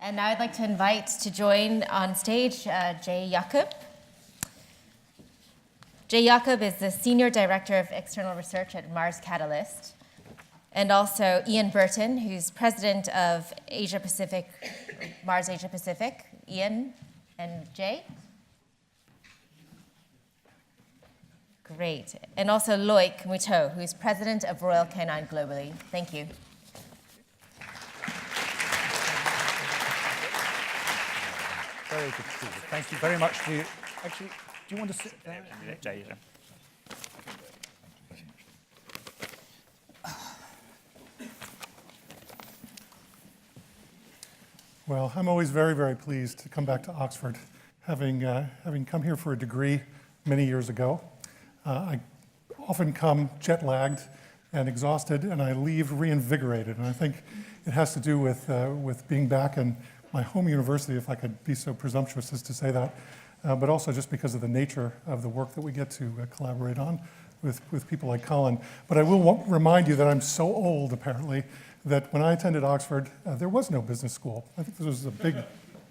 And now I'd like to invite to join on stage Jakub. Jakub is the Senior Director of External Research at Mars Catalyst, and also Ian Burton, who's President of Asia Pacific, Mars Asia Pacific. Ian and Jay. Great. And also Loïc Moutault, who's President of Royal Canin globally. Thank you. Very good to see you. Thank you very much to you. Actually, do you want to sit there? Jay, Well, I'm always very, very pleased to come back to Oxford, having come here for a degree many years ago. I often come jet-lagged and exhausted, and I leave reinvigorated. And I think it has to do with being back in my home university, if I could be so presumptuous as to say that, but also just because of the nature of the work that we get to collaborate on with people like Colin. But I will remind you that I'm so old, apparently, that when I attended Oxford, there was no business school. I think this was a big,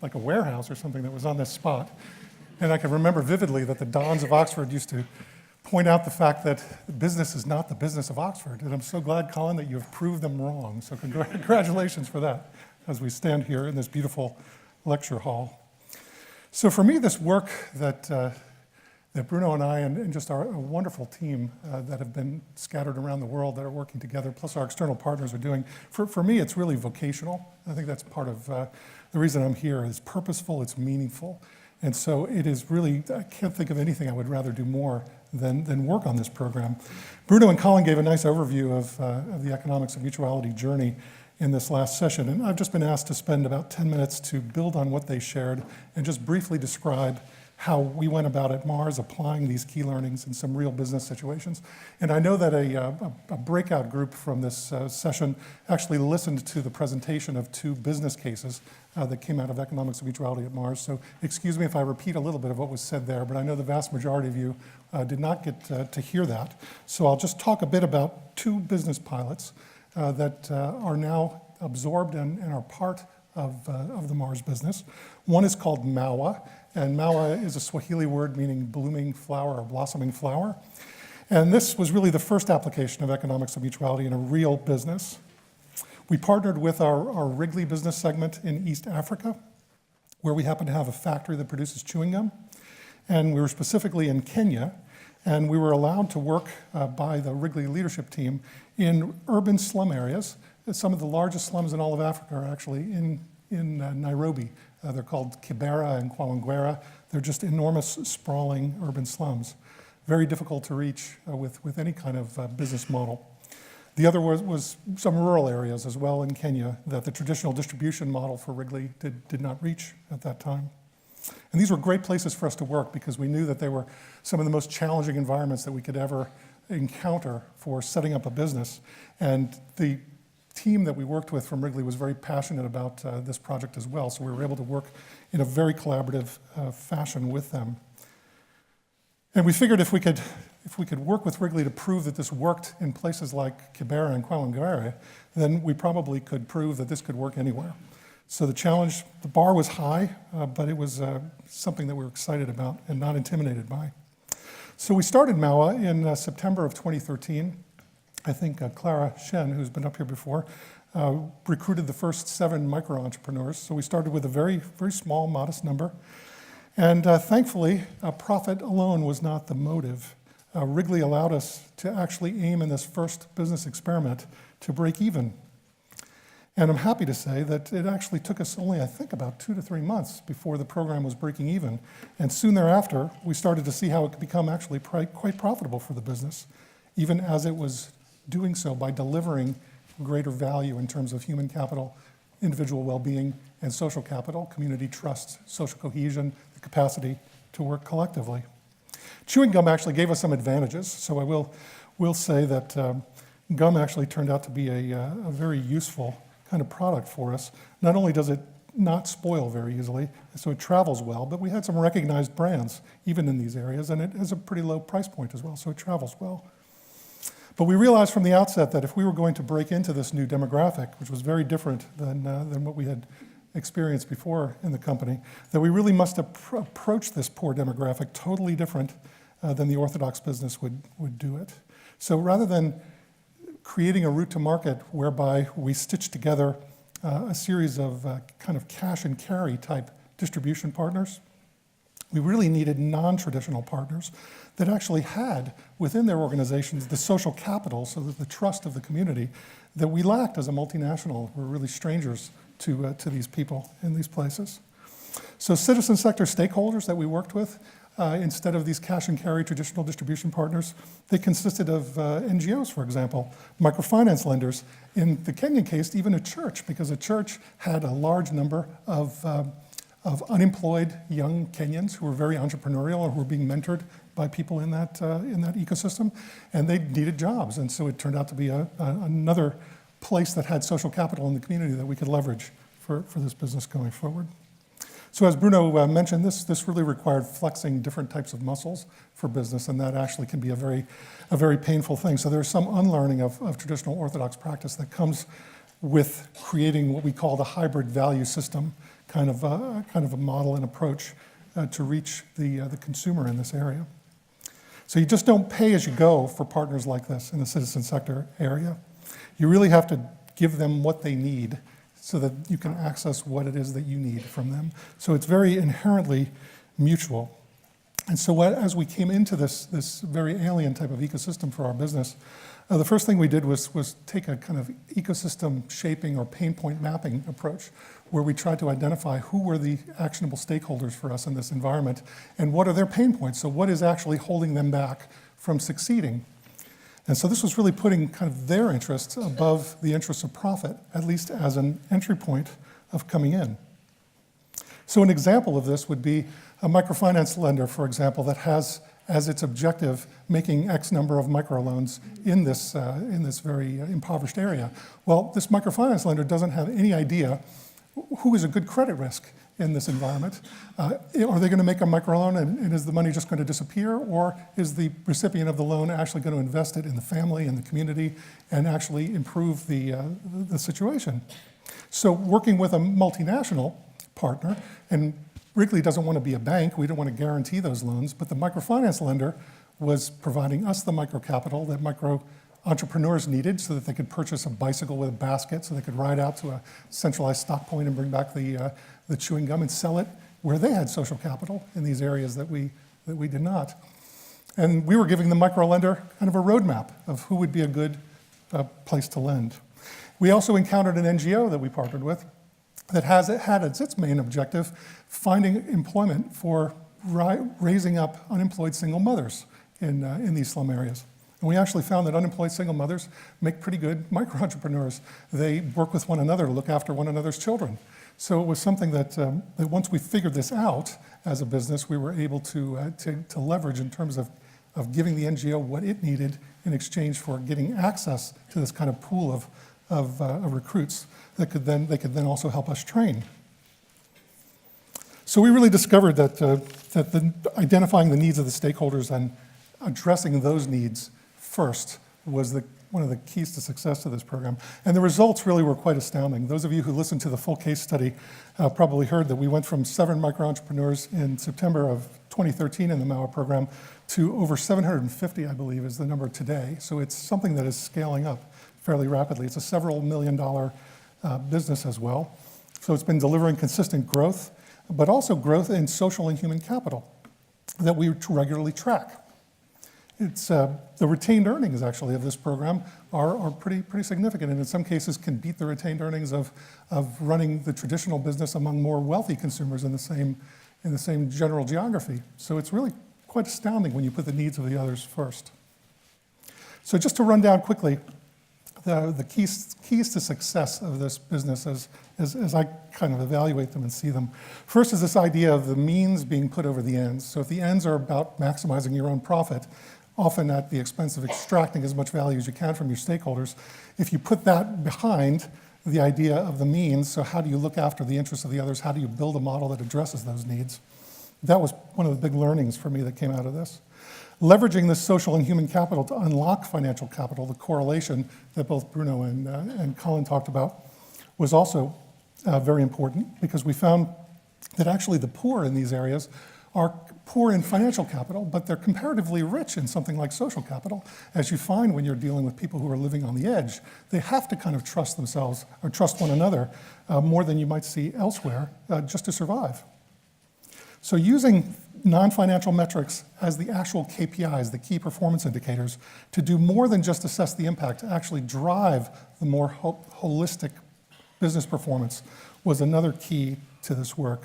like a warehouse or something that was on this spot. And I can remember vividly that the dons of Oxford used to point out the fact that business is not the business of Oxford. And I'm so glad, Colin, that you have proved them wrong. So congratulations for that as we stand here in this beautiful lecture hall. So for me, this work that Bruno and I and just our wonderful team that have been scattered around the world that are working together, plus our external partners are doing, for me, it's really vocational. I think that's part of the reason I'm here. It's purposeful, it's meaningful. And so it is really, I can't think of anything I would rather do more than work on this program. Bruno and Colin gave a nice overview of the economics of mutuality journey in this last session. And I've just been asked to spend about 10 minutes to build on what they shared and just briefly describe how we went about at Mars applying these key learnings in some real business situations. And I know that a breakout group from this session actually listened to the presentation of 2 business cases that came out of economics of mutuality at Mars. So excuse me if I repeat a little bit of what was said there, but I know the vast majority of you did not get to hear that. So I'll just talk a bit about 2 business pilots that are now absorbed and are part of the Mars business. One is called Maua, and Maua is a Swahili word meaning blooming flower or blossoming flower. And this was really the first application of economics of mutuality in a real business. We partnered with our Wrigley business segment in East Africa, where we happen to have a factory that produces chewing gum. And we were specifically in Kenya, and we were allowed to work by the Wrigley leadership team in urban slum areas. Some of the largest slums in all of Africa are actually in Nairobi. They're called Kibera and Kwawangwera. They're just enormous, sprawling urban slums. Very difficult to reach with any kind of business model. The other was some rural areas as well in Kenya that the traditional distribution model for Wrigley did not reach at that time. And these were great places for us to work because we knew that they were some of the most challenging environments that we could ever encounter for setting up a business. And the team that we worked with from Wrigley was very passionate about this project as well, so we were able to work in a very collaborative fashion with them. And we figured if we could work with Wrigley to prove that this worked in places like Kibera and Kwawangwera, then we probably could prove that this could work anywhere. So the bar was high, but it was something that we were excited about and not intimidated by. So we started Maua in September of 2013. I think Clara Shen, who's been up here before, recruited the first 7 micro-entrepreneurs. So we started with a very, very small, modest number. And thankfully, profit alone was not the motive. Wrigley allowed us to actually aim in this first business experiment to break even. And I'm happy to say that it actually took us only, I think, about 2 to 3 months before the program was breaking even. And soon thereafter, we started to see how it could become actually quite profitable for the business, even as it was doing so by delivering greater value in terms of human capital, individual well-being, and social capital, community trust, social cohesion, the capacity to work collectively. Chewing gum actually gave us some advantages. So I will say that gum actually turned out to be a very useful kind of product for us. Not only does it not spoil very easily, so it travels well, but we had some recognized brands even in these areas, and it has a pretty low price point as well, so it travels well. But we realized from the outset that if we were going to break into this new demographic, which was very different than what we had experienced before in the company, that we really must approach this poor demographic totally different than the Orthodox business would do it. So rather than creating a route to market whereby we stitch together a series of kind of cash and carry type distribution partners, we really needed non-traditional partners that actually had within their organizations the social capital, so that the trust of the community that we lacked as a multinational. We're really strangers to these people in these places. So citizen sector stakeholders that we worked with, instead of these cash and carry traditional distribution partners, they consisted of NGOs, for example, microfinance lenders. In the Kenyan case, even a church, because a church had a large number of unemployed young Kenyans who were very entrepreneurial or who were being mentored by people in that ecosystem, and they needed jobs. And so it turned out to be another place that had social capital in the community that we could leverage for this business going forward. So as Bruno mentioned, this really required flexing different types of muscles for business, and that actually can be a very painful thing. So there's some unlearning of traditional Orthodox practice that comes with creating what we call the hybrid value system, kind of a model and approach to reach the consumer in this area. So you just don't pay as you go for partners like this in the citizen sector area. You really have to give them what they need so that you can access what it is that you need from them. So it's very inherently mutual. And so as we came into this very alien type of ecosystem for our business, the first thing we did was take a kind of ecosystem shaping or pain point mapping approach, where we tried to identify who were the actionable stakeholders for us in this environment and what are their pain points. So what is actually holding them back from succeeding? And so this was really putting kind of their interests above the interests of profit, at least as an entry point of coming in. So an example of this would be a microfinance lender, for example, that has as its objective making X number of microloans in this very impoverished area. Well, this microfinance lender doesn't have any idea who is a good credit risk in this environment. Are they going to make a microloan and is the money just going to disappear, or is the recipient of the loan actually going to invest it in the family and the community and actually improve the situation? So working with a multinational partner, and Wrigley doesn't want to be a bank, we don't want to guarantee those loans, but the microfinance lender was providing us the microcapital that micro entrepreneurs needed so that they could purchase a bicycle with a basket, so they could ride out to a centralized stock point and bring back the chewing gum and sell it where they had social capital in these areas that we did not. And we were giving the micro lender kind of a roadmap of who would be a good place to lend. We also encountered an NGO that we partnered with that had as its main objective finding employment for raising up unemployed single mothers in these slum areas. And we actually found that unemployed single mothers make pretty good micro-entrepreneurs. They work with one another to look after one another's children. So it was something that once we figured this out as a business, we were able to leverage in terms of giving the NGO what it needed in exchange for getting access to this kind of pool of recruits that they could then also help us train. So we really discovered that identifying the needs of the stakeholders and addressing those needs first was one of the keys to success of this program. And the results really were quite astounding. Those of you who listened to the full case study probably heard that we went from 7 micro-entrepreneurs in September of 2013 in the MAUA program to over 750, I believe, is the number today. So it's something that is scaling up fairly rapidly. It's a several million-dollar business as well. So it's been delivering consistent growth, but also growth in social and human capital that we regularly track. It's the retained earnings actually of this program are pretty significant, and in some cases can beat the retained earnings of running the traditional business among more wealthy consumers in the same general geography. So it's really quite astounding when you put the needs of the others first. So just to run down quickly the keys to success of this business as I kind of evaluate them and see them. First is this idea of the means being put over the ends. So if the ends are about maximizing your own profit, often at the expense of extracting as much value as you can from your stakeholders, if you put that behind the idea of the means, so how do you look after the interests of the others, how do you build a model that addresses those needs? That was one of the big learnings for me that came out of this. Leveraging this social and human capital to unlock financial capital, the correlation that both Bruno and Colin talked about, was also very important, because we found that actually the poor in these areas are poor in financial capital, but they're comparatively rich in something like social capital. As you find when you're dealing with people who are living on the edge, they have to kind of trust themselves or trust one another more than you might see elsewhere just to survive. So using non-financial metrics as the actual KPIs, the key performance indicators, to do more than just assess the impact, to actually drive the more holistic business performance was another key to this work.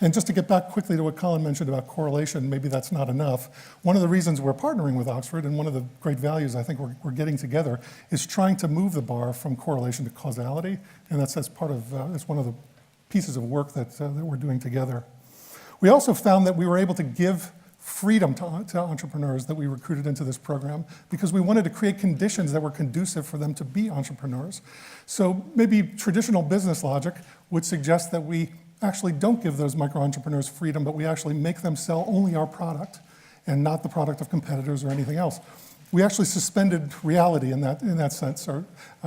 And just to get back quickly to what Colin mentioned about correlation, maybe that's not enough. One of the reasons we're partnering with Oxford, and one of the great values I think we're getting together, is trying to move the bar from correlation to causality, and that's one of the pieces of work that we're doing together. We also found that we were able to give freedom to entrepreneurs that we recruited into this program because we wanted to create conditions that were conducive for them to be entrepreneurs. So maybe traditional business logic would suggest that we actually don't give those micro-entrepreneurs freedom, but we actually make them sell only our product and not the product of competitors or anything else. We actually suspended reality in that sense, or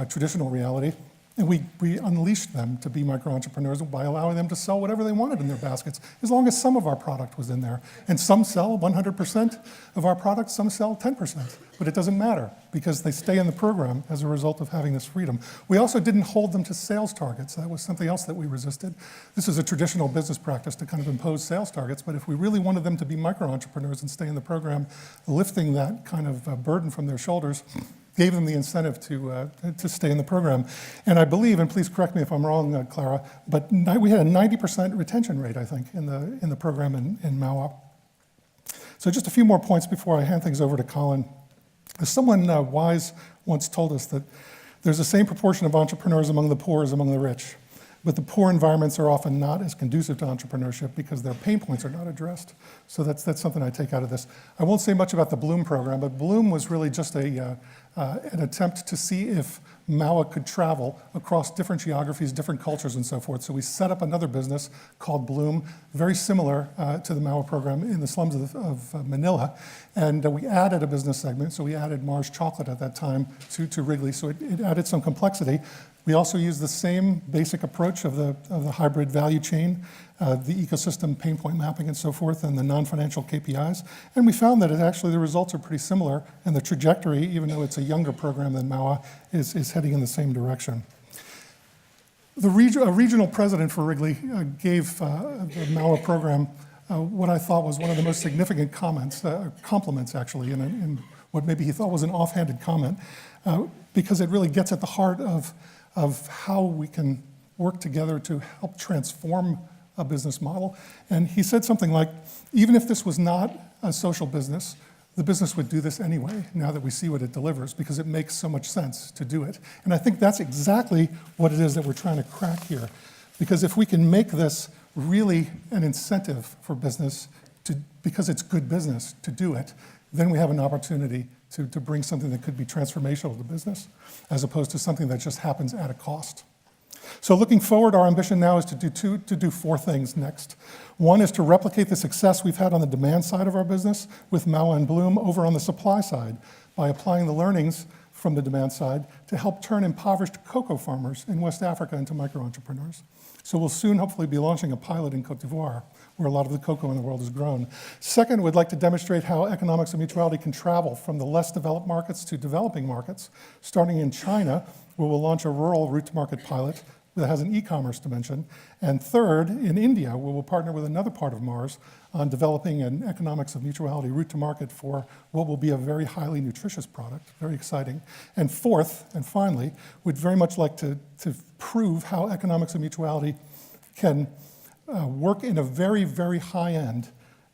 traditional reality, and we unleashed them to be micro-entrepreneurs by allowing them to sell whatever they wanted in their baskets, as long as some of our product was in there. And some sell 100% of our product, some sell 10%. But it doesn't matter, because they stay in the program as a result of having this freedom. We also didn't hold them to sales targets. That was something else that we resisted. This is a traditional business practice to kind of impose sales targets, but if we really wanted them to be micro-entrepreneurs and stay in the program, lifting that kind of burden from their shoulders gave them the incentive to stay in the program. And I believe, and please correct me if I'm wrong, Clara, but we had a 90% retention rate, I think, in the program in MAUA. So just a few more points before I hand things over to Colin. Someone wise once told us that there's the same proportion of entrepreneurs among the poor as among the rich, but the poor environments are often not as conducive to entrepreneurship because their pain points are not addressed. So that's something I take out of this. I won't say much about the Bloom program, but Bloom was really just an attempt to see if MAUA could travel across different geographies, different cultures, and so forth. So we set up another business called Bloom, very similar to the MAUA program in the slums of Manila. And we added a business segment. So we added Mars Chocolate at that time to Wrigley. So it added some complexity. We also used the same basic approach of the hybrid value chain, the ecosystem pain point mapping and so forth, and the non-financial KPIs. And we found that the results are pretty similar, and the trajectory, even though it's a younger program than MAUA, is heading in the same direction. A regional president for Wrigley gave the MAUA program what I thought was one of the most significant compliments actually, in what maybe he thought was an offhanded comment, because it really gets at the heart of how we can work together to help transform a business model. And he said something like, even if this was not a social business, the business would do this anyway, now that we see what it delivers, because it makes so much sense to do it. And I think that's exactly what it is that we're trying to crack here. Because if we can make this really an incentive for business, because it's good business to do it, then we have an opportunity to bring something that could be transformational to business, as opposed to something that just happens at a cost. So looking forward, our ambition now is to do four things next. One is to replicate the success we've had on the demand side of our business with MAUA and Bloom over on the supply side by applying the learnings from the demand side to help turn impoverished cocoa farmers in West Africa into micro-entrepreneurs. So we'll soon hopefully be launching a pilot in Cote d'Ivoire, where a lot of the cocoa in the world is grown. Second, we'd like to demonstrate how economics of mutuality can travel from the less developed markets to developing markets, starting in China, where we'll launch a rural route-to-market pilot that has an e-commerce dimension. And third, in India, where we'll partner with another part of Mars on developing an economics of mutuality route to market for what will be a very highly nutritious product, very exciting. And fourth, and finally, we'd very much like to prove how economics of mutuality can work in a very, very high-end,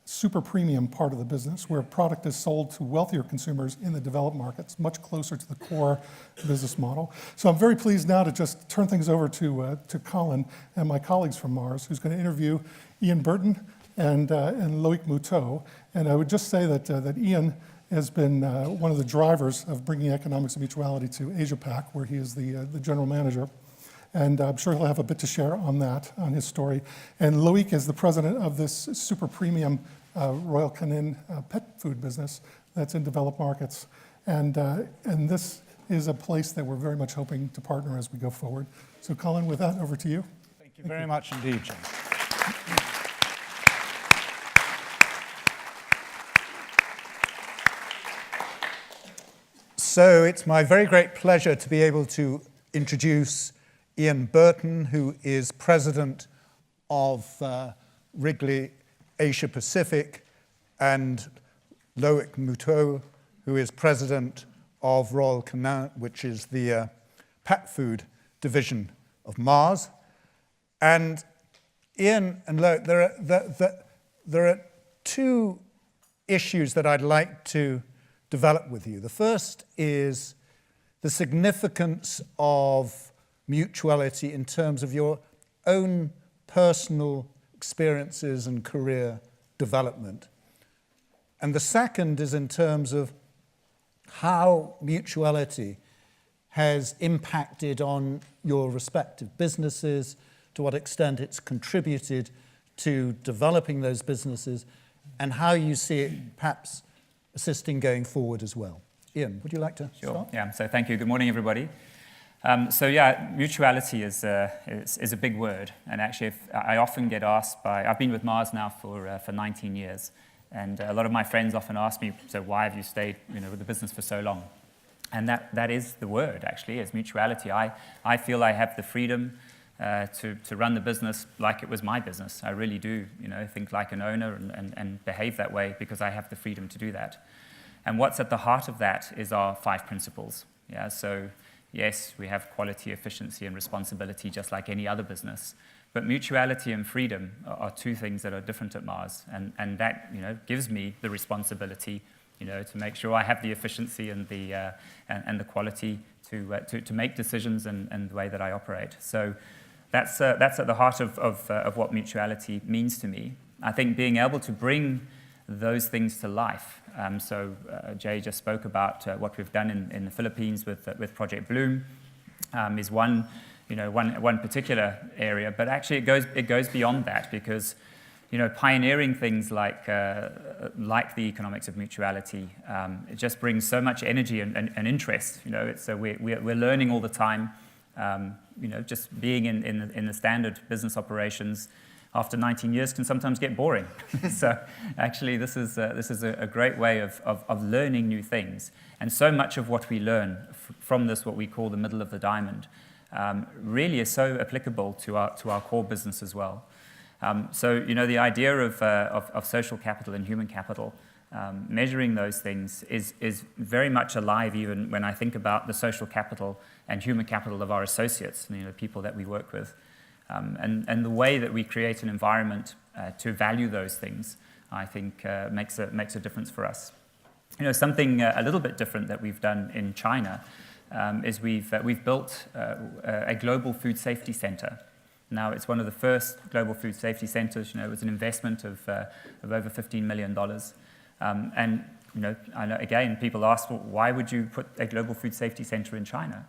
super premium part of the business, where product is sold to wealthier consumers in the developed markets, much closer to the core business model. So I'm very pleased now to just turn things over to Colin and my colleagues from Mars, who's going to interview Ian Burton and Loïc Moutault. And I would just say that Ian has been one of the drivers of bringing economics of mutuality to Asia Pac, where he is the general manager. And I'm sure he'll have a bit to share on that, on his story. And Loïc is the president of this super premium Royal Canin pet food business that's in developed markets. And this is a place that we're very much hoping to partner as we go forward. So Colin, with that, over to you. Thank Thank you very much indeed, Jim. So it's my very great pleasure to be able to introduce Ian Burton, who is president of Wrigley Asia Pacific, and Loïc Moutault, who is president of Royal Canin, which is the pet food division of Mars. And Ian and Loïc, there are two issues that I'd like to develop with you. The first is the significance of mutuality in terms of your own personal experiences and career development. And the second is in terms of how mutuality has impacted on your respective businesses, to what extent it's contributed to developing those businesses, and how you see it perhaps assisting going forward as well. Ian, would you like to start? Yeah, so thank you. Good morning, everybody. Mutuality is a big word. And actually, I often get asked I've been with Mars now for 19 years. And a lot of my friends often ask me, so why have you stayed with the business for so long? And that is the word, actually, is mutuality. I feel I have the freedom to run the business like it was my business. I really do, think like an owner and behave that way because I have the freedom to do that. And what's at the heart of that is our 5 principles. Yeah, so yes, we have quality, efficiency, and responsibility just like any other business. But mutuality and freedom are 2 things that are different at Mars. And that gives me the responsibility to make sure I have the efficiency and the quality to make decisions and the way that I operate. So that's at the heart of what mutuality means to me. I think being able to bring those things to life. Jay just spoke about what we've done in the Philippines with Project Bloom is one particular area, but actually it goes beyond that because pioneering things like the economics of mutuality, it just brings so much energy and interest. We're learning all the time. Just being in the standard business operations after 19 years can sometimes get boring. So actually, this is a great way of learning new things. And so much of what we learn from this, what we call the middle of the diamond, really is so applicable to our core business as well. The idea of social capital and human capital, measuring those things is very much alive even when I think about the social capital and human capital of our associates, people that we work with. And the way that we create an environment to value those things, I think, makes a difference for us. Something a little bit different that we've done in China is we've built a global food safety center. Now, it's one of the first global food safety centers. It was an investment of over $15 million. I know, again, people ask, well, why would you put a global food safety center in China?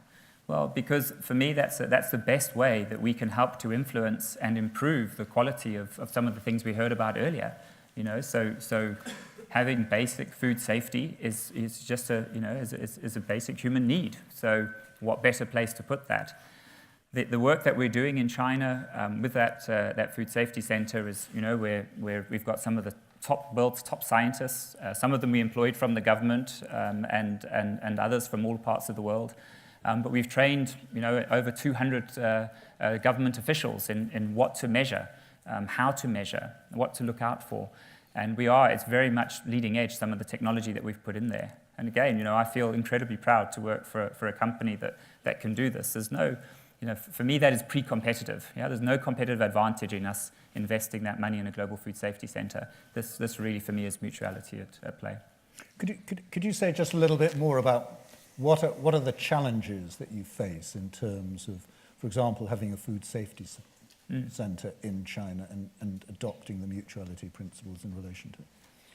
Well, because for me, that's the best way that we can help to influence and improve the quality of some of the things we heard about earlier. So having basic food safety is just is a basic human need. So what better place to put that? The work that we're doing in China with that food safety center is, where we've got some of the world's top scientists. Some of them we employed from the government and others from all parts of the world. But we've trained, over 200 government officials in what to measure, how to measure, what to look out for. And it's very much leading edge, some of the technology that we've put in there. And again, I feel incredibly proud to work for a company that can do this. There's no, for me, that is pre-competitive. There's no competitive advantage in us investing that money in a global food safety center. This really, for me, is mutuality at play. Could you say just a little bit more about what are the challenges that you face in terms of, for example, having a food safety center in China and adopting the mutuality principles in relation to it?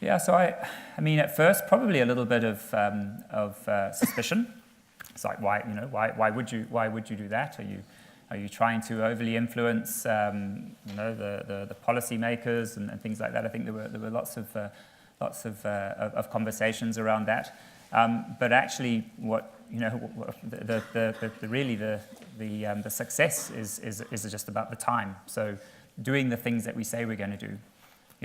Yeah, so I mean, at first, probably a little bit of suspicion. It's like, why would you do that? Are you trying to overly influence, the policymakers and things like that? I think there were lots of conversations around that. But actually, what the success is just about the time. So doing the things that we say we're going to do.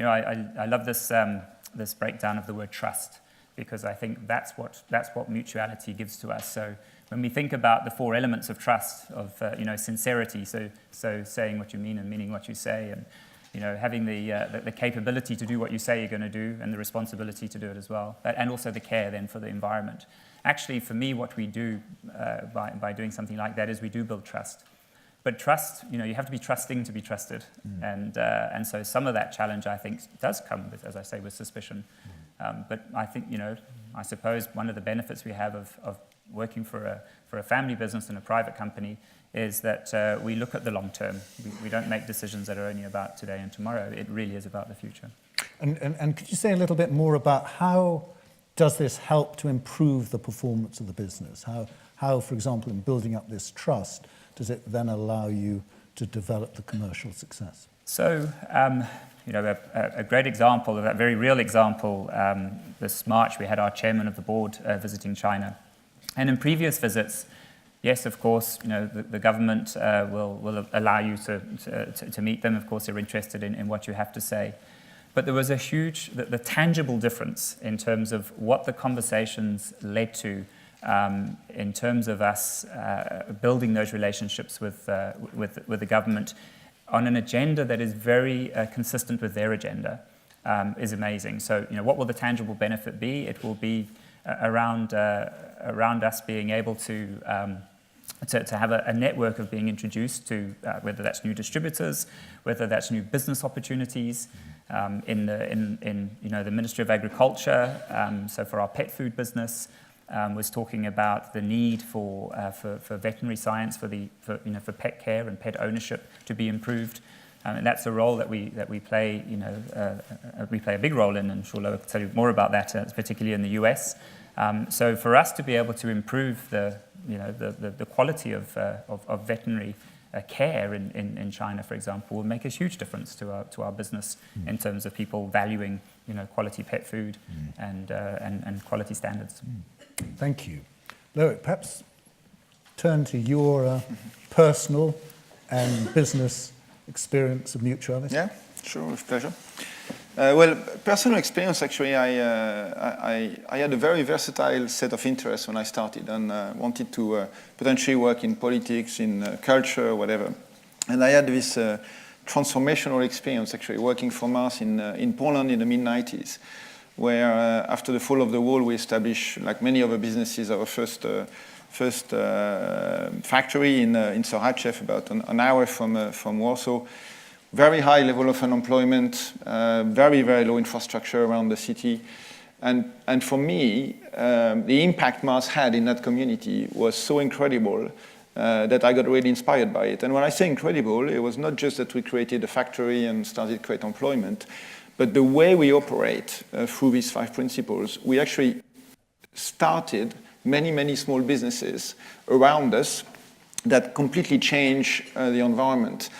I love this breakdown of the word trust, because I think that's what mutuality gives to us. So when we think about the 4 elements of trust, of sincerity, so saying what you mean and meaning what you say, and having the capability to do what you say you're going to do, and the responsibility to do it as well, and also the care then for the environment. Actually, for me, what we do by doing something like that is we do build trust. But trust, you have to be trusting to be trusted, and so some of that challenge, I think, does come with, as I say, with suspicion. But I think, I suppose one of the benefits we have of working for a family business and a private company is that we look at the long term. We don't make decisions that are only about today and tomorrow. It really is about the future. And could you say a little bit more about how does this help to improve the performance of the business? How, for example, in building up this trust, does it then allow you to develop the commercial success? So, a great example of that, very real example, this March we had our chairman of the board visiting China. And in previous visits, yes, of course, the government will allow you to meet them. Of course, they're interested in what you have to say. But there was a huge, the tangible difference in terms of what the conversations led to in terms of us building those relationships with the government on an agenda that is very consistent with their agenda is amazing. So, what will the tangible benefit be? It will be around us being able to have a network of being introduced to whether that's new distributors, whether that's new business opportunities in the Ministry of Agriculture. So for our pet food business, was talking about the need for veterinary science, for pet care and pet ownership to be improved. And that's a role that we play. We play a big role in, and I'm sure Loïc will tell you more about that, particularly in the US. So for us to be able to improve the quality of veterinary care in China, for example, will make a huge difference to our business in terms of people valuing quality pet food and quality standards. Thank you. Loïc, perhaps turn to your personal and business experience of Mutuality. Yeah, sure, with pleasure. Well, personal experience, actually, I had a very versatile set of interests when I started, and wanted to potentially work in politics, in culture, whatever. And I had this transformational experience, actually, working for Mars in Poland in the mid-90s, where after the fall of the wall, we established, like many other businesses, our first factory in Sorachev, about an hour from Warsaw. Very high level of unemployment, very, very low infrastructure around the city. And for me, the impact Mars had in that community was so incredible that I got really inspired by it. And when I say incredible, it was not just that we created a factory and started to create employment, but the way we operate through these 5 principles, we actually started many, many small businesses around us that completely change the environment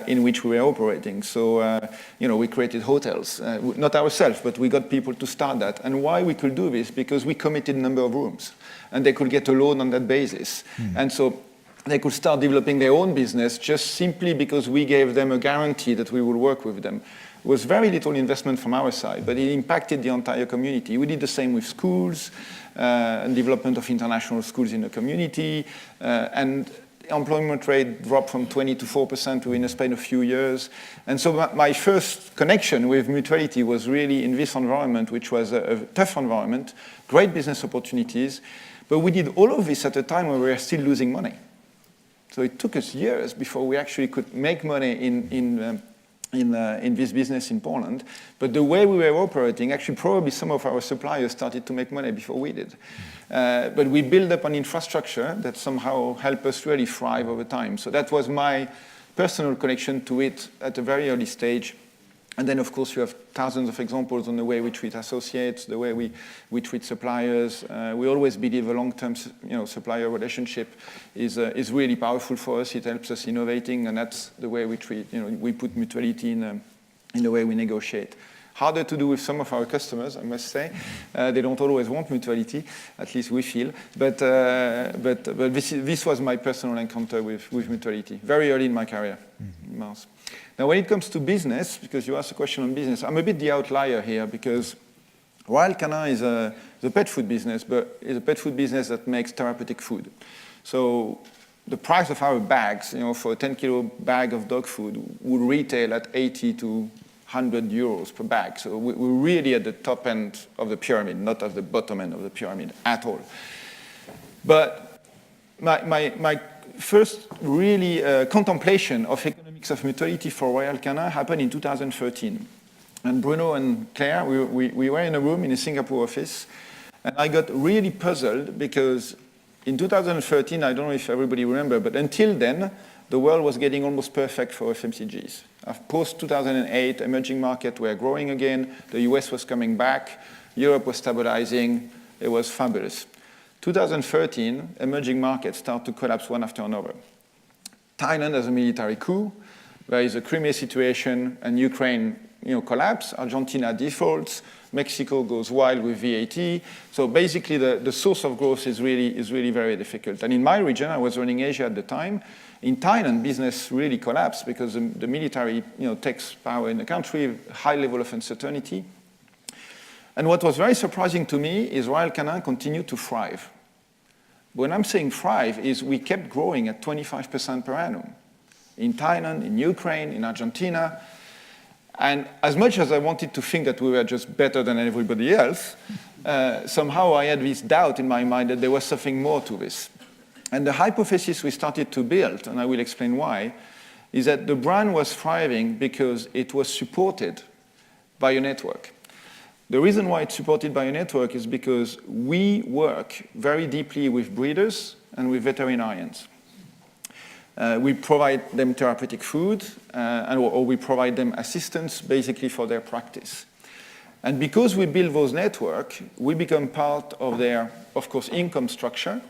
in which we were operating. So, we created hotels, not ourselves, but we got people to start that. And why we could do this? Because we committed a number of rooms, and they could get a loan on that basis. And so they could start developing their own business just simply because we gave them a guarantee that we would work with them. It was very little investment from our side, but it impacted the entire community. We did the same with schools, and development of international schools in the community, and employment rate dropped from 20 to 4% within a span of a few years. And so my first connection with Mutuality was really in this environment, which was a tough environment, great business opportunities, but we did all of this at a time when we were still losing money. So it took us years before we actually could make money in this business in Poland. But the way we were operating, actually probably some of our suppliers started to make money before we did. But we built up an infrastructure that somehow helped us really thrive over time. So that was my personal connection to it at a very early stage. And then, of course, you have thousands of examples on the way we treat associates, the way we treat suppliers. We always believe a long-term, supplier relationship is really powerful for us. It helps us innovating, and that's the way we treat. We put mutuality in the way we negotiate. Harder to do with some of our customers, I must say. They don't always want mutuality, at least we feel. But this was my personal encounter with mutuality, very early in my career, Mars. Now, when it comes to business, because you asked a question on business, I'm a bit the outlier here because while Canin is a pet food business, but it's a pet food business that makes therapeutic food. So the price of our bags, for a 10-kilo bag of dog food, would retail at 80 to 100 euros per bag. So we're really at the top end of the pyramid, not at the bottom end of the pyramid at all. But my first really contemplation of economics of mutuality for Royal Canin happened in 2013. And Bruno and Claire, we were in a room in a Singapore office, and I got really puzzled because in 2013, I don't know if everybody remember, but until then, the world was getting almost perfect for FMCGs. Post-2008, emerging markets were growing again, the US was coming back, Europe was stabilizing, it was fabulous. 2013, emerging markets start to collapse one after another. Thailand has a military coup, there is a Crimea situation, and Ukraine collapse, Argentina defaults, Mexico goes wild with VAT. So basically the source of growth is really very difficult. And in my region, I was running Asia at the time. In Thailand, business really collapsed because the military takes power in the country, high level of uncertainty. And what was very surprising to me is Royal Canin continued to thrive. When I'm saying thrive is we kept growing at 25% per annum. In Thailand, in Ukraine, in Argentina. And as much as I wanted to think that we were just better than everybody else, somehow I had this doubt in my mind that there was something more to this. And the hypothesis we started to build, and I will explain why, is that the brand was thriving because it was supported by a network. The reason why it's supported by a network is because we work very deeply with breeders and with veterinarians. We provide them therapeutic food, or we provide them assistance, basically, for their practice. And because we build those networks, we become part of their, of course, income structure,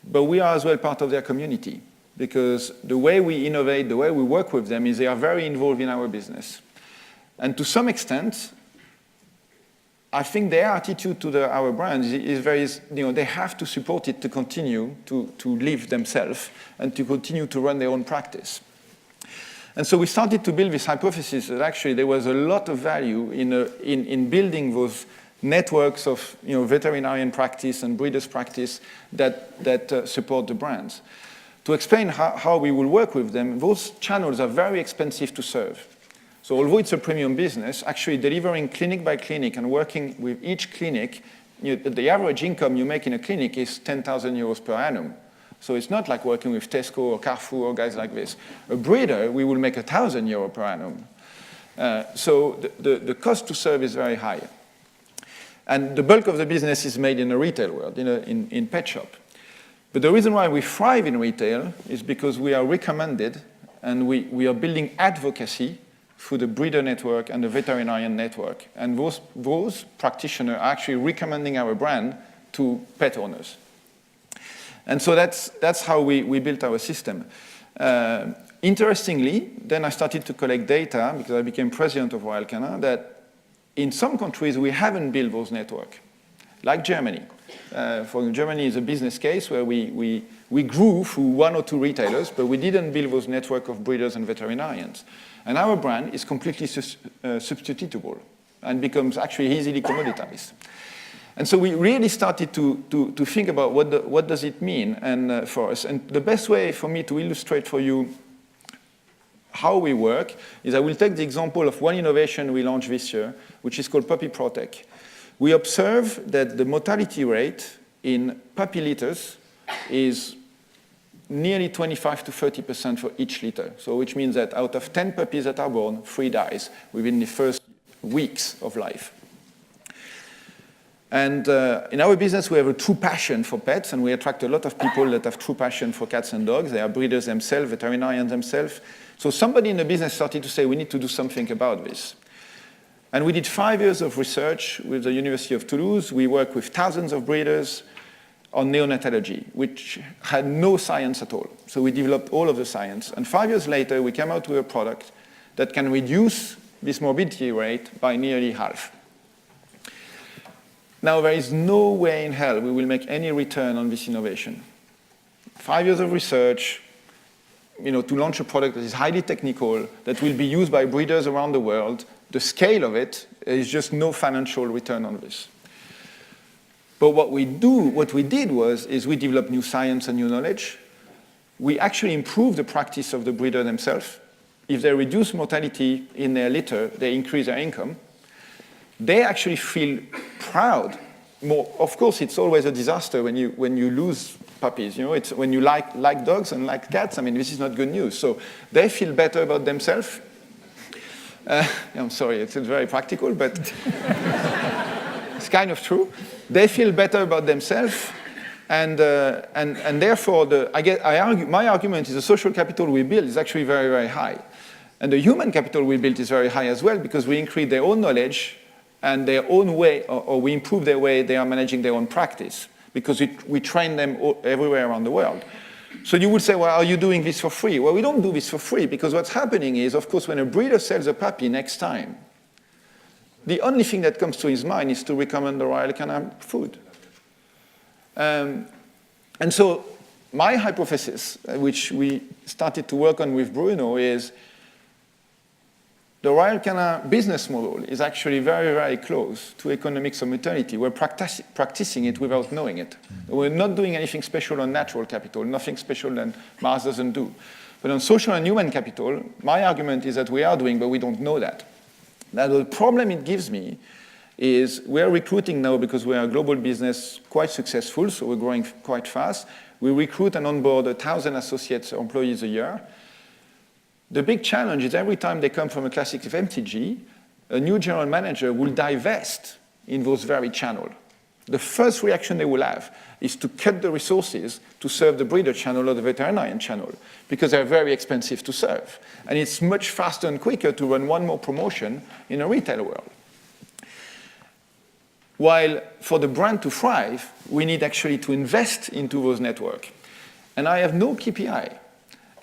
but we are as well part of their community, because the way we innovate, the way we work with them is they are very involved in our business. And to some extent, I think their attitude to our brand is very, they have to support it to continue to live themselves and to continue to run their own practice. And so we started to build this hypothesis that actually there was a lot of value in building those networks of veterinarian practice and breeders practice that support the brands. To explain how we will work with them, those channels are very expensive to serve. So although it's a premium business, actually delivering clinic by clinic and working with each clinic, the average income you make in a clinic is 10,000 euros per annum. So it's not like working with Tesco or Carrefour or guys like this. A breeder, we will make 1,000 euros per annum. So the cost to serve is very high. And the bulk of the business is made in the retail world, in pet shop. But the reason why we thrive in retail is because we are recommended and we are building advocacy through the breeder network and the veterinarian network. And those practitioners are actually recommending our brand to pet owners. And so that's how we built our system. Interestingly, then I started to collect data, because I became president of Royal Canin, that in some countries we haven't built those networks, like Germany. For Germany is a business case where we grew through one or two retailers, but we didn't build those network of breeders and veterinarians. And our brand is completely substitutable and becomes actually easily commoditized. And so we really started to think about what does it mean for us. And the best way for me to illustrate for you how we work is I will take the example of one innovation we launched this year, which is called Puppy Protect. We observe that the mortality rate in puppy litters is nearly 25 to 30% for each litter. So which means that out of 10 puppies that are born, 3 dies within the first weeks of life. And in our business, we have a true passion for pets, and we attract a lot of people that have true passion for cats and dogs. They are breeders themselves, veterinarians themselves. So somebody in the business started to say, we need to do something about this. And we did 5 years of research with the University of Toulouse. We worked with thousands of breeders on neonatology, which had no science at all. So we developed all of the science. And 5 years later, we came out with a product that can reduce this morbidity rate by nearly half. Now, there is no way in hell we will make any return on this innovation. 5 years of research, to launch a product that is highly technical, that will be used by breeders around the world, the scale of it is just no financial return on this. But what we did was we developed new science and new knowledge. We actually improved the practice of the breeder themselves. If they reduce mortality in their litter, they increase their income. They actually feel proud. Of course, it's always a disaster when you lose puppies. It's when you like dogs and like cats. I mean, this is not good news. So they feel better about themselves. I'm sorry, it's very practical, but it's kind of true. They feel better about themselves, and therefore, my argument is the social capital we build is actually very, very high. And the human capital we built is very high as well, because we increase their own knowledge and their own way, or we improve their way they are managing their own practice, because we train them everywhere around the world. So you would say, well, are you doing this for free? Well, we don't do this for free, because what's happening is, of course, when a breeder sells a puppy next time, the only thing that comes to his mind is to recommend the Royal Canin food. And so my hypothesis, which we started to work on with Bruno, is the Royal Canin business model is actually very, very close to economics of mutuality. We're practicing it without knowing it. We're not doing anything special on natural capital, nothing special that Mars doesn't do. But on social and human capital, my argument is that we are doing, but we don't know that. Now, the problem it gives me is we're recruiting now, because we are a global business, quite successful, so we're growing quite fast. We recruit and onboard 1,000 associates or employees a year. The big challenge is every time they come from a classic FMCG, a new general manager will divest in those very channels. The first reaction they will have is to cut the resources to serve the breeder channel or the veterinarian channel, because they're very expensive to serve. And it's much faster and quicker to run one more promotion in a retail world. While for the brand to thrive, we need actually to invest into those networks. And I have no KPI.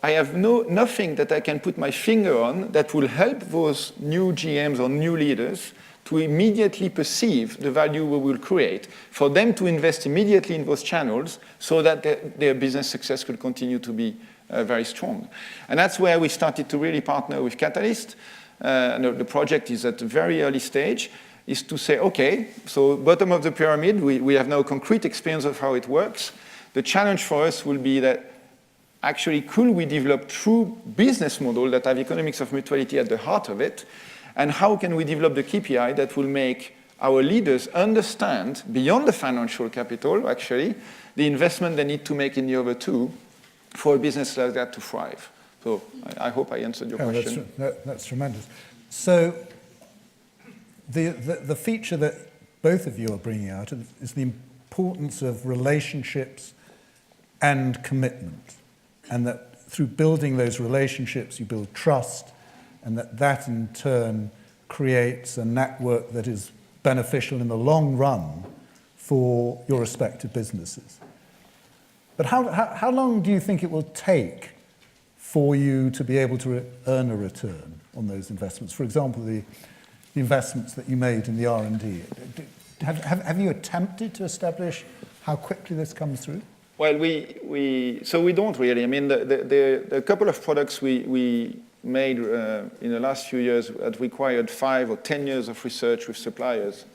I have nothing that I can put my finger on that will help those new GMs or new leaders to immediately perceive the value we will create, for them to invest immediately in those channels so that their business success will continue to be very strong. And that's where we started to really partner with Catalyst. The project is at a very early stage, is to say, okay, so bottom of the pyramid, we have now concrete experience of how it works. The challenge for us will be that actually, could we develop true business model that have economics of mutuality at the heart of it? And how can we develop the KPI that will make our leaders understand, beyond the financial capital, actually, the investment they need to make in the other two for a business like that to thrive? So I hope I answered your question. That's tremendous. So the feature that both of you are bringing out is the importance of relationships and commitment. And that through building those relationships, you build trust, and that in turn creates a network that is beneficial in the long run for your respective businesses. But how long do you think it will take for you to be able to earn a return on those investments? For example, the investments that you made in the R&D. Have you attempted to establish how quickly this comes through? Well, we don't really. I mean, the couple of products we made in the last few years that required 5 or 10 years of research with suppliers.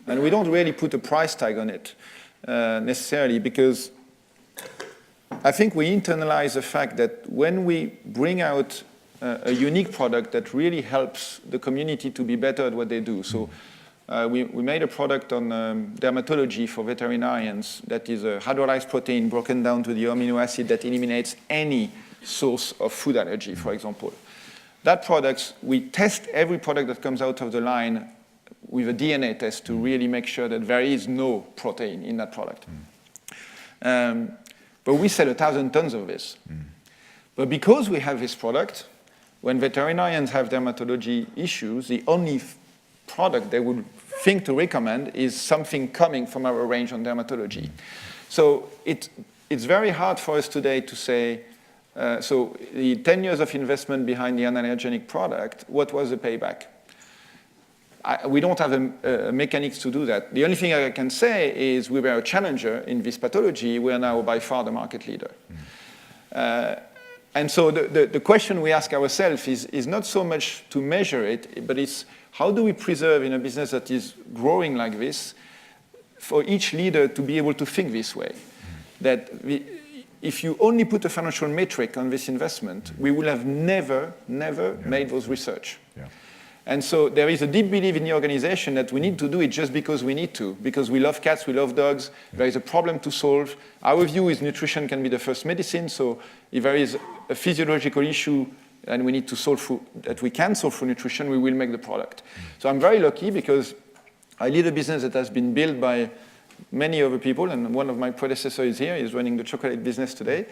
And we don't really put a price tag on it necessarily, because I think we internalize the fact that when we bring out a unique product that really helps the community to be better at what they do. So we made a product on dermatology for veterinarians that is a hydrolyzed protein broken down to the amino acid that eliminates any source of food allergy, for example. That product, we test every product that comes out of the line with a DNA test to really make sure that there is no protein in that product. But we sell 1,000 tons of this. But because we have this product, when veterinarians have dermatology issues, the only product they would think to recommend is something coming from our range on dermatology. So it's very hard for us today to say, so the 10 years of investment behind the anallergenic product, what was the payback? we don't have a mechanics to do that. The only thing I can say is we were a challenger in this pathology. We are now by far the market leader. And so the question we ask ourselves is not so much to measure it, but it's how do we preserve in a business that is growing like this for each leader to be able to think this way? That if you only put a financial metric on this investment, we will have never made those research. Yeah. And so there is a deep belief in the organization that we need to do it just because we need to, because we love cats, we love dogs, there is a problem to solve. Our view is nutrition can be the first medicine, so if there is a physiological issue and we need to solve that we can solve through nutrition, we will make the product. So I'm very lucky because I lead a business that has been built by many other people, and one of my predecessors is here, he's running the chocolate business today.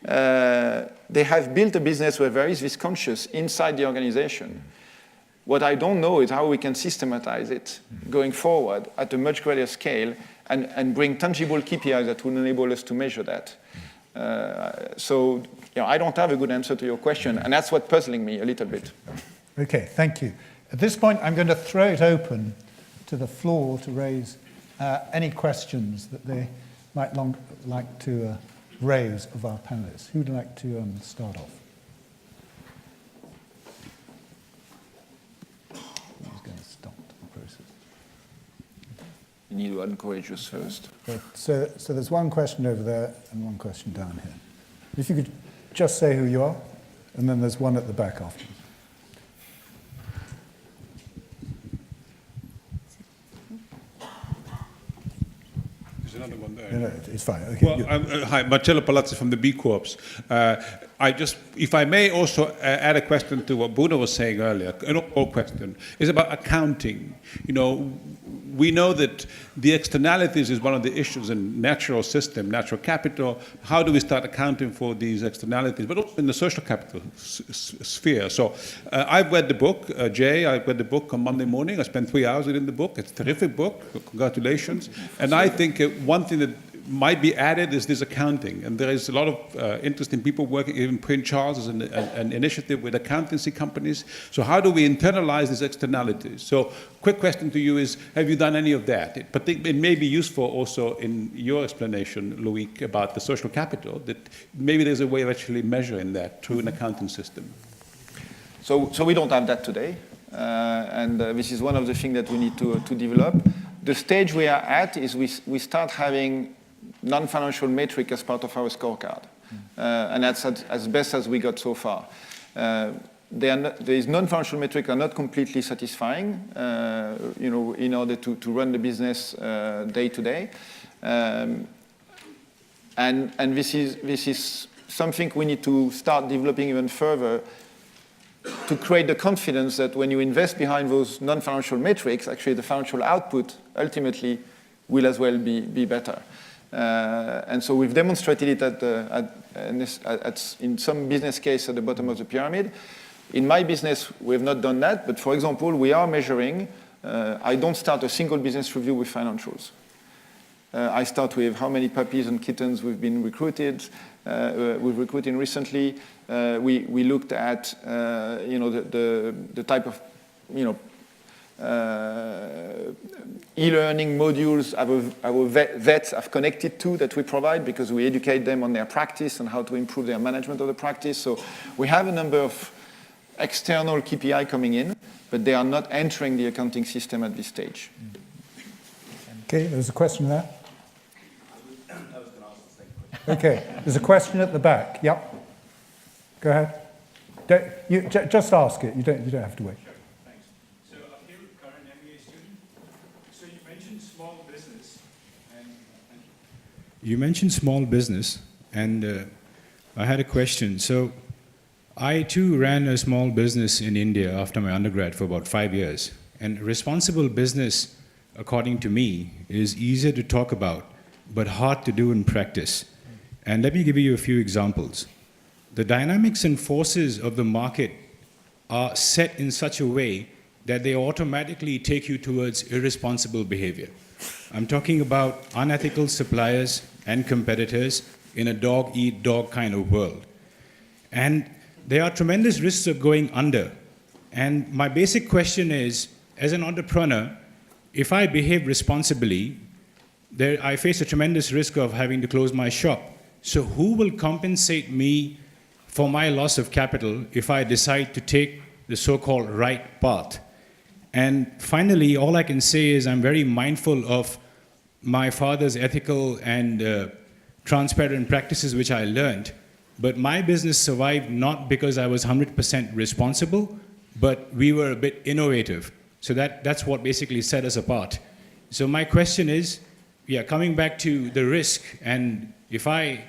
They have built a business where there is this conscious inside the organization. What I don't know is how we can systematize it going forward at a much greater scale and bring tangible KPIs that will enable us to measure that. So I don't have a good answer to your question, and that's what's puzzling me a little bit. Okay, thank you. At this point, I'm going to throw it open to the floor to raise any questions that they might like to raise of our panelists. Who would like to start off? Who's going to start the process? You need to encourage us first. So there's one question over there and one question down here. If you could just say who you are, and then there's one at the back afterwards. Another one there. No, it's fine. Okay. Well, hi, Marcello Palazzi from the B Corps. If I may also add a question to what Bruno was saying earlier, an overall question, is about accounting. We know that the externalities is one of the issues in natural system, natural capital. How do we start accounting for these externalities, but also in the social capital sphere? So I've read the book, Jay, I read the book on Monday morning. I spent 3 hours reading the book. It's a terrific book. Congratulations. And I think one thing that might be added is this accounting. And there is a lot of interesting people working, even Prince Charles is an initiative with accountancy companies. So how do we internalize these externalities? So quick question to you is, have you done any of that? It may be useful also in your explanation, Loïc, about the social capital, that maybe there's a way of actually measuring that through an accounting system. So we don't have that today. And this is one of the things that we need to develop. The stage we are at is we start having non-financial metric as part of our scorecard. And that's as best as we got so far. These non-financial metrics are not completely satisfying, in order to run the business day to day. And this is something we need to start developing even further to create the confidence that when you invest behind those non-financial metrics, actually the financial output ultimately will as well be better. And so we've demonstrated it in some business case at the bottom of the pyramid. In my business, we have not done that, but for example, we are measuring, I don't start a single business review with financials. I start with how many puppies and kittens we've been recruited. We've recruited recently. We looked at, the type of, e-learning modules our vets have connected to that we provide because we educate them on their practice and how to improve their management of the practice. So we have a number of external KPI coming in, but they are not entering the accounting system at this stage. Okay, there's a question there. Okay, there's a question at the back. Yep. Go ahead. Just ask it. You don't have to wait. Sure, thanks. So I'm here with Colin, MBA student. So you mentioned small business, and you mentioned small business, and I had a question. So I too ran a small business in India after my undergrad for about 5 years. And responsible business, according to me, is easier to talk about, but hard to do in practice. And let me give you a few examples. The dynamics and forces of the market are set in such a way that they automatically take you towards irresponsible behavior. I'm talking about unethical suppliers and competitors in a dog-eat-dog kind of world. And there are tremendous risks of going under. And my basic question is, as an entrepreneur, if I behave responsibly, I face a tremendous risk of having to close my shop. So who will compensate me for my loss of capital if I decide to take the so-called right path? And finally, all I can say is I'm very mindful of my father's ethical and transparent practices which I learned. But my business survived not because I was 100% responsible, but we were a bit innovative. So that's what basically set us apart. So my question is, coming back to the risk, and if I,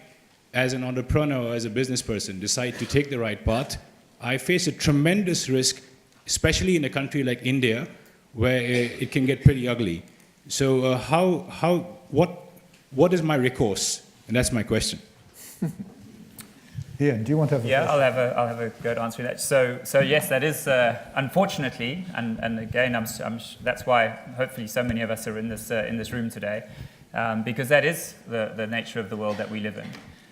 as an entrepreneur or as a business person, decide to take the right path, I face a tremendous risk, especially in a country like India, where it can get pretty ugly. So what is my recourse? And that's my question. Ian, do you want to have a Yeah, question? I'll have a go at answering that. So yes, that is unfortunately, and again, that's why hopefully so many of us are in this room today, because that is the nature of the world that we live in.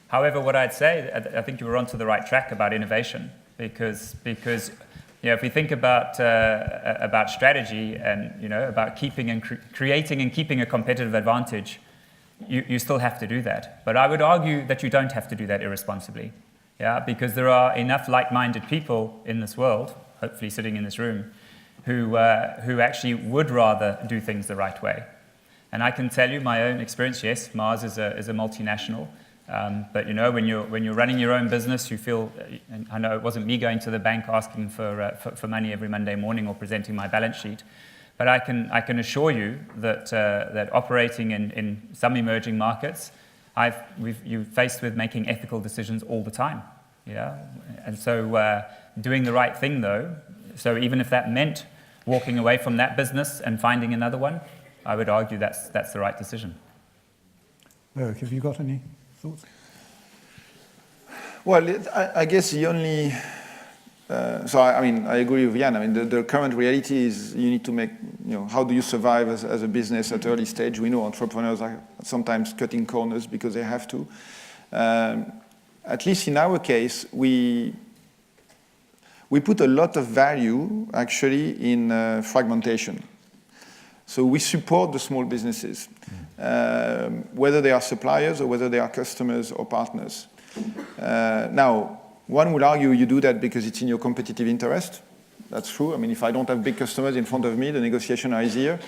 However, what I'd say, I think you were onto the right track about innovation, because if we think about strategy and about keeping and creating and keeping a competitive advantage, you still have to do that. But I would argue that you don't have to do that irresponsibly. Yeah, because there are enough like-minded people in this world, hopefully sitting in this room, who actually would rather do things the right way. And I can tell you my own experience. Yes, Mars is a multinational, but when you're running your own business, you feel. And I know it wasn't me going to the bank asking for money every Monday morning or presenting my balance sheet, but I can assure you that operating in some emerging markets, you're faced with making ethical decisions all the time, and so doing the right thing though. So even if that meant walking away from that business and finding another one, I would argue that's the right decision. Loïc, have you got any thoughts? Well, I guess the only. I agree with Jan. I mean, the current reality is you need to make, how do you survive as a business at early stage? We know entrepreneurs are sometimes cutting corners because they have to. At least in our case, we put a lot of value, actually, in fragmentation. So we support the small businesses, whether they are suppliers or whether they are customers or partners. Now, one will argue you do that because it's in your competitive interest. That's true. I mean, if I don't have big customers in front of me, the negotiations are easier.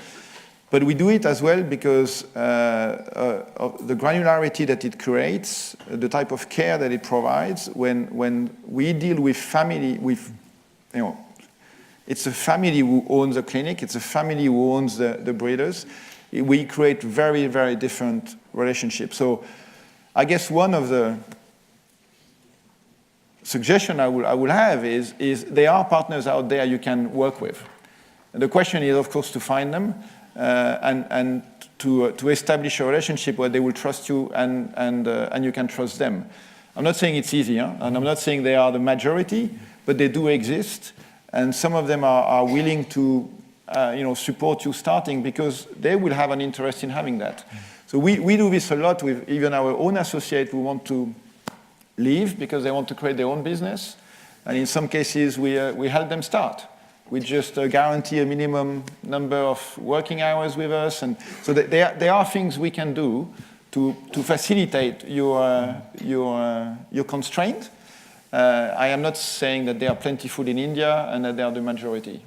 But we do it as well because of the granularity that it creates, the type of care that it provides. When we deal with family, it's a family who owns a clinic. It's a family who owns the breeders. We create very, very different relationships. So I guess one of the suggestion I will have is there are partners out there you can work with. And the question is, of course, to find them and to establish a relationship where they will trust you and you can trust them. I'm not saying it's easy, and I'm not saying they are the majority, but they do exist, and some of them are willing to support you starting because they will have an interest in having that. So we do this a lot with even our own associates who want to leave because they want to create their own business. And in some cases, we help them start. We just guarantee a minimum number of working hours with us. And so there are things we can do to facilitate your constraint. I am not saying that they are plentiful in India and that they are the majority,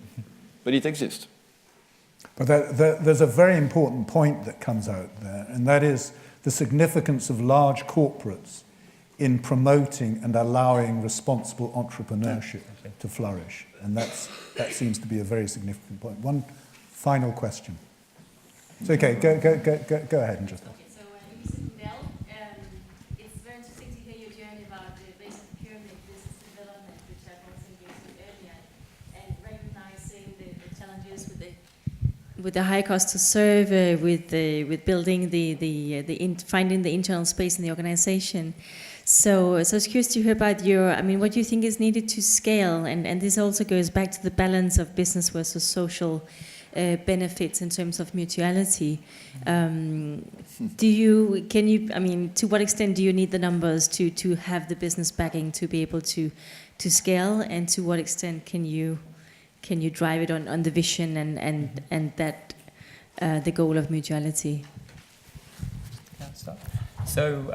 but it exists. But there's a very important point that comes out there, and that is the significance of large corporates in promoting and allowing responsible entrepreneurship to flourish. And that seems to be a very significant point. One final question. It's okay, go ahead and just... Okay, so Mel, it's very interesting to hear your journey about the basic pyramid business development, which I was engaged with earlier, and recognizing the challenges with the high cost to serve, with building finding the internal space in the organization. So I was curious to hear about what you think is needed to scale, and this also goes back to the balance of business versus social benefits in terms of mutuality. To what extent do you need the numbers to have the business backing to be able to scale, and to what extent can you can you drive it on the vision and that the goal of mutuality? So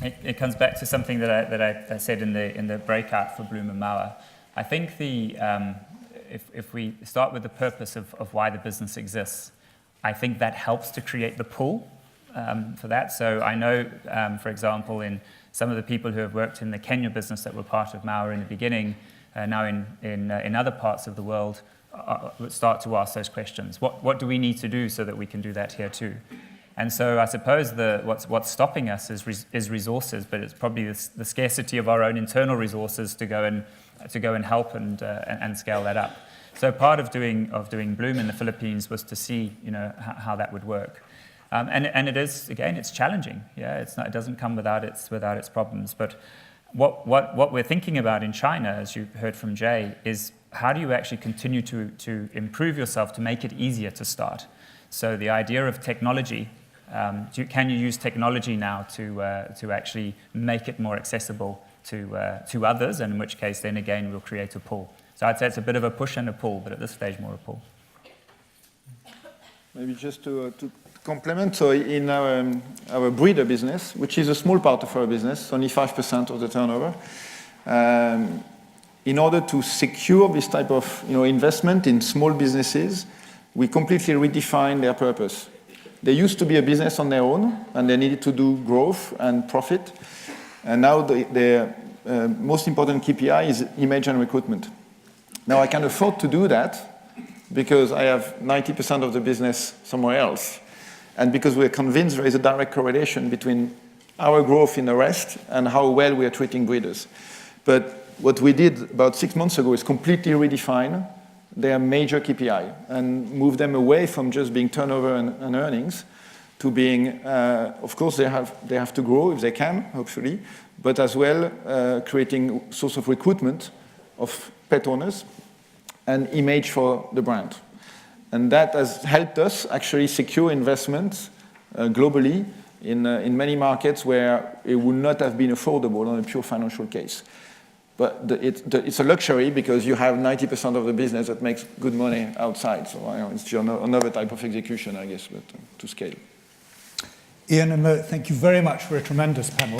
it comes back to something that I said in the breakout for Bloom and Mauer. I think if we start with the purpose of why the business exists, I think that helps to create the pull for that. So I know, for example, in some of the people who have worked in the Kenya business that were part of Mauer in the beginning, now in other parts of the world, start to ask those questions. What do we need to do so that we can do that here too? And so I suppose what's stopping us is resources, but it's probably the scarcity of our own internal resources to go and help and scale that up. So part of doing Bloom in the Philippines was to see how that would work. And it is, again, it's challenging. Yeah, it doesn't come without its problems. But what we're thinking about in China, as you heard from Jay, is how do you actually continue to improve yourself to make it easier to start? So the idea of technology, can you use technology now to actually make it more accessible to others, and in which case then again we'll create a pull. So I'd say it's a bit of a push and a pull, but at this stage more a pull. Maybe just to complement, so in our breeder business, which is a small part of our business, only 5% of the turnover, in order to secure this type of investment in small businesses, we completely redefine their purpose. They used to be a business on their own, and they needed to do growth and profit. And now their most important KPI is image and recruitment. Now I can afford to do that because I have 90% of the business somewhere else. And because we're convinced there is a direct correlation between our growth in the rest and how well we are treating breeders. But what we did about 6 months ago is completely redefine their major KPI and move them away from just being turnover and earnings to being, of course, they have to grow if they can, hopefully, but as well creating source of recruitment of pet owners and image for the brand. And that has helped us actually secure investments globally in many markets where it would not have been affordable on a pure financial case. But it's a luxury because you have 90% of the business that makes good money outside. So it's another type of execution, I guess, but to scale. Ian and Mo, thank you very much for a tremendous panel.